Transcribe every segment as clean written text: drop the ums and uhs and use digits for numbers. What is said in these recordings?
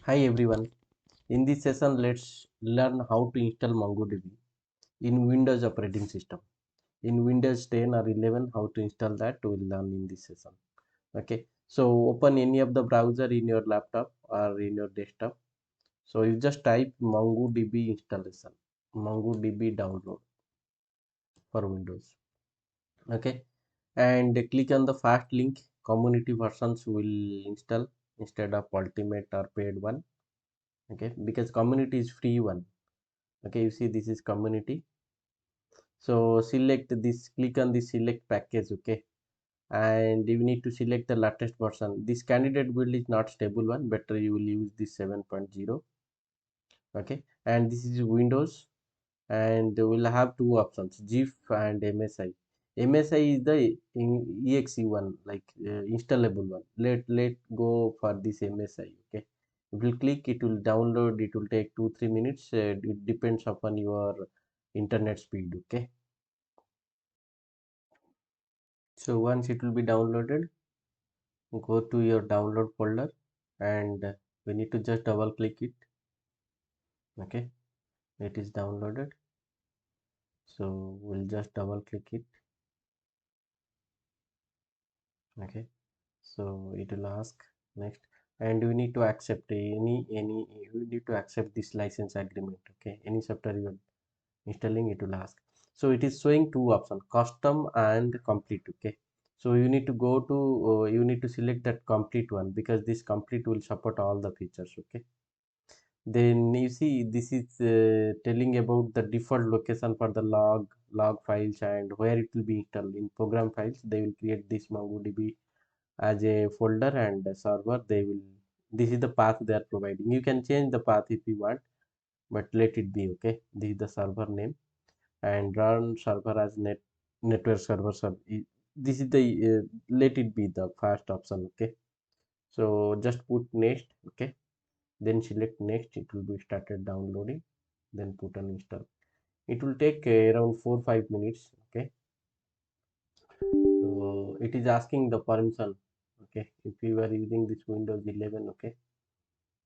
Hi everyone. In this session, let's learn how to install MongoDB in Windows operating system. In Windows 10 or 11, how to install that we will learn in this session. Okay. So open any of the browser in your laptop or in your desktop. So you just type MongoDB installation, MongoDB download for Windows. Okay. And click on the fast link. Community versions will install instead of ultimate or paid one. Okay, because community is free one. Okay, you see this is community, so select this, click on the select package. Okay, and you need to select the latest version. This candidate build is not stable one, better you will use this 7.0. Okay, and this is Windows, and we'll have two options, GIF and MSI. MSI is the exe one, like installable one. Let go for this MSI. Okay, if you click, it will download. It will take 2-3 minutes. It depends upon your internet speed. Okay, so once it will be downloaded, go to your download folder, and we need to just double click it. Okay, it is downloaded, so we'll just double click it. Okay, so it will ask next, and we need to accept any we need to accept this license agreement. Okay, any software you are installing, it will ask. So it is showing two options, custom and complete. Okay, so you need to go to you need to select that complete one, because this complete will support all the features. Okay, then you see this is telling about the default location for the log files and where it will be installed. In program files, they will create this MongoDB as a folder, and a server they will, this is the path they are providing. You can change the path if you want, but let it be. Okay, this is the server name, and run server as network server this is the let it be the first option. Okay, so just put next. Okay, then select next, it will be started downloading, then put on install. It will take around 4-5 minutes. Okay, so it is asking the permission. Okay, if you are using this Windows 11, okay,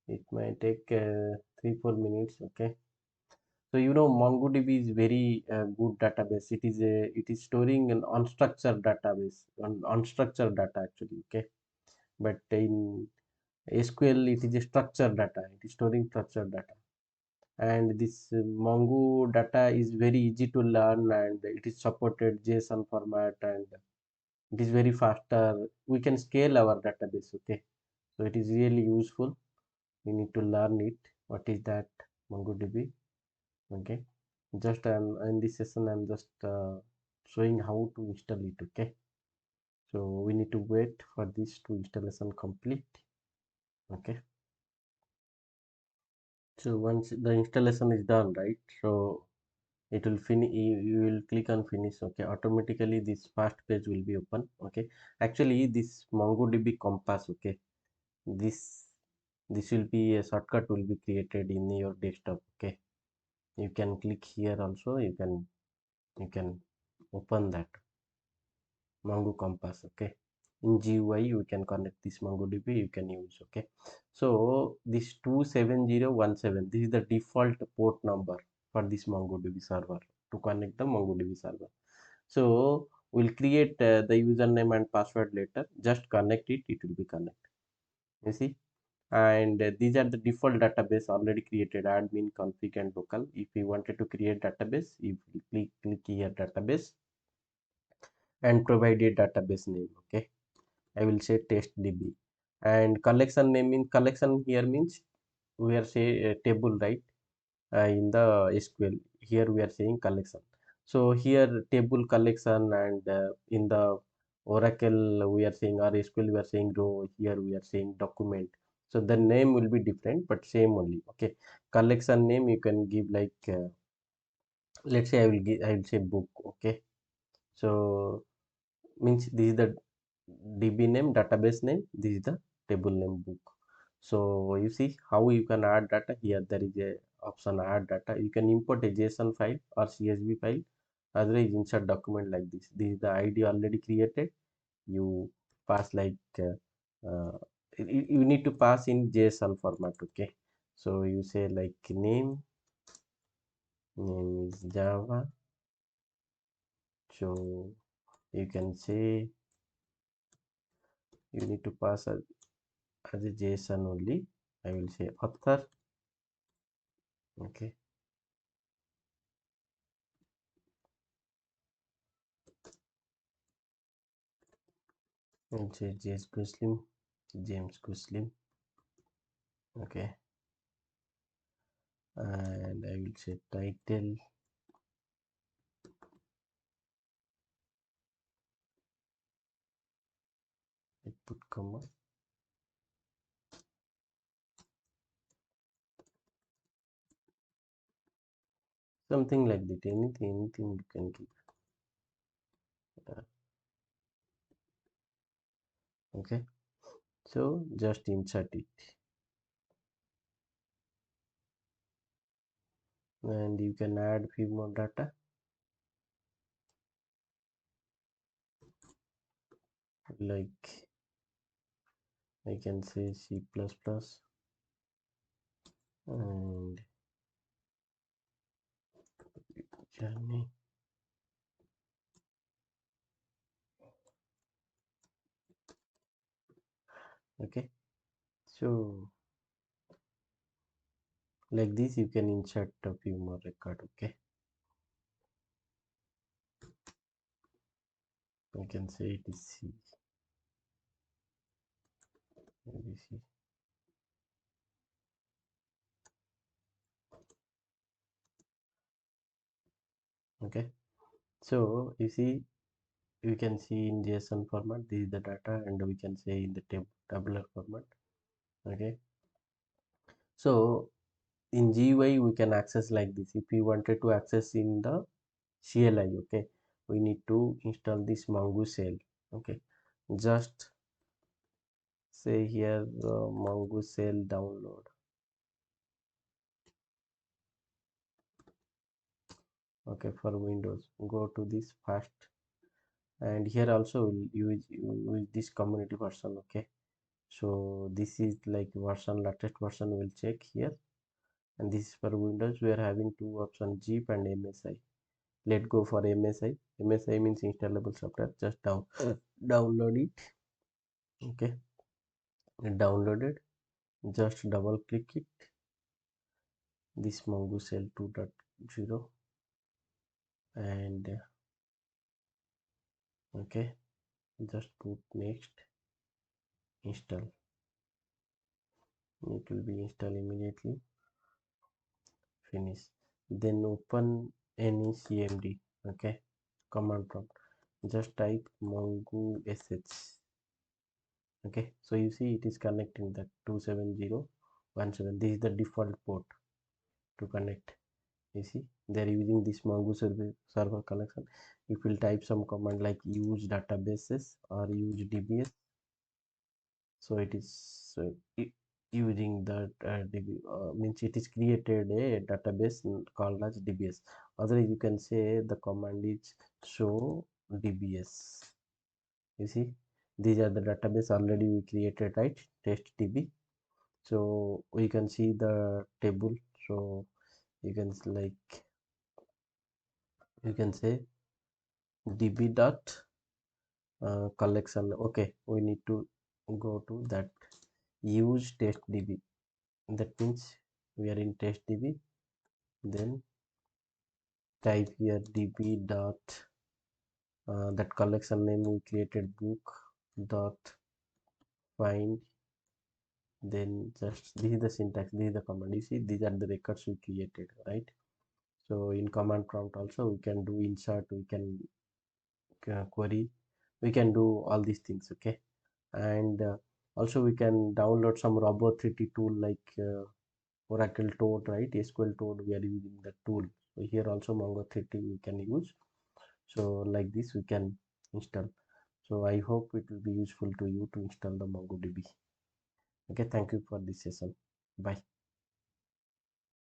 it might take 3-4 minutes. Okay, so MongoDB is very good database. It is storing an unstructured database, unstructured data actually. Okay, but in SQL it is a structured data, it is storing structured data. And this Mongo data is very easy to learn, and it is supported JSON format, and it is very faster. We can scale our database. Okay, so it is really useful. We need to learn it. What is that MongoDB? Okay, just in this session I'm just showing how to install it. Okay, so we need to wait for this to installation complete. Okay, so once the installation is done, right, so it will finish. You will click on finish. Okay, automatically this first page will be open. Okay, actually this MongoDB compass. Okay, this this will be a shortcut will be created in your desktop. Okay, you can click here also. You can open that Mongo compass. Okay, in GUI you can connect this MongoDB, you can use. Okay, so this 27017, this is the default port number for this MongoDB server to connect the MongoDB server. So we'll create the username and password later. Just connect it, it will be connected. You see, and these are the default database already created, admin, config and local. If you wanted to create database, if you click here database and provide a database name. Okay, I will say test db, and collection name, in collection here means we are say a table, right? In the SQL, here we are saying collection. So here table collection, and in the Oracle we are saying, or SQL we are saying row, here we are saying document. So the name will be different, but same only. Okay, collection name you can give like let's say I will say book. Okay, so means this is the db name, database name, this is the table name, book. So you see how you can add data. Here there is a option add data. You can import a JSON file or CSV file, otherwise insert document like this. This is the ID already created. You pass like you need to pass in JSON format. Okay, so you say like name is Java, so you can say you need to pass as a JSON only. I will say author. Okay, and say James Gosling. Okay, and I will say title. I put comma, something like that. Anything you can give. Okay, so just insert it, and you can add few more data, like I can say C++ and journey. Okay, so like this you can insert a few more record. Okay, I can say it is C, ABC. Okay, so you see, you can see in JSON format this is the data, and we can say in the tabular format. Okay, so in GUI we can access like this. If we wanted to access in the CLI, okay, we need to install this Mongo shell. Okay, just say here Mongo shell download. Okay, for Windows, go to this fast, and here also we'll use this community version. Okay, so this is like version, latest version we'll check here, and this is for Windows. We are having two options, zip and MSI. Let's go for MSI. MSI means installable software. Just download it. Okay, downloaded. Just double click it, this Mongo shell 2.0, and okay, just put next, install. It will be installed immediately. Finish. Then open any CMD. Okay, command prompt, just type mongo sh. Okay, so you see it is connecting that 27017. This is the default port to connect. You see they're using this Mongo server connection. If we'll type some command like use databases or use dbs, so it is using that means it is created a database called as dbs. Otherwise you can say the command is show dbs. You see these are the database already we created, right? Test db. So we can see the table. So you can like, you can say db dot collection. Okay, we need to go to that use test db. That means we are in test db. Then type here db dot that collection name we created, book dot find. Then just this is the syntax, this is the command. You see these are the records we created, right? So in command prompt also we can do insert, we can query, we can do all these things. Okay, and also we can download some robot 3D tool like Oracle Toad, right? SQL Toad, we are using the tool. So here also Mongo 3D we can use. So like this we can install. So I hope it will be useful to you to install the MongoDB. Okay, thank you for this session. Bye.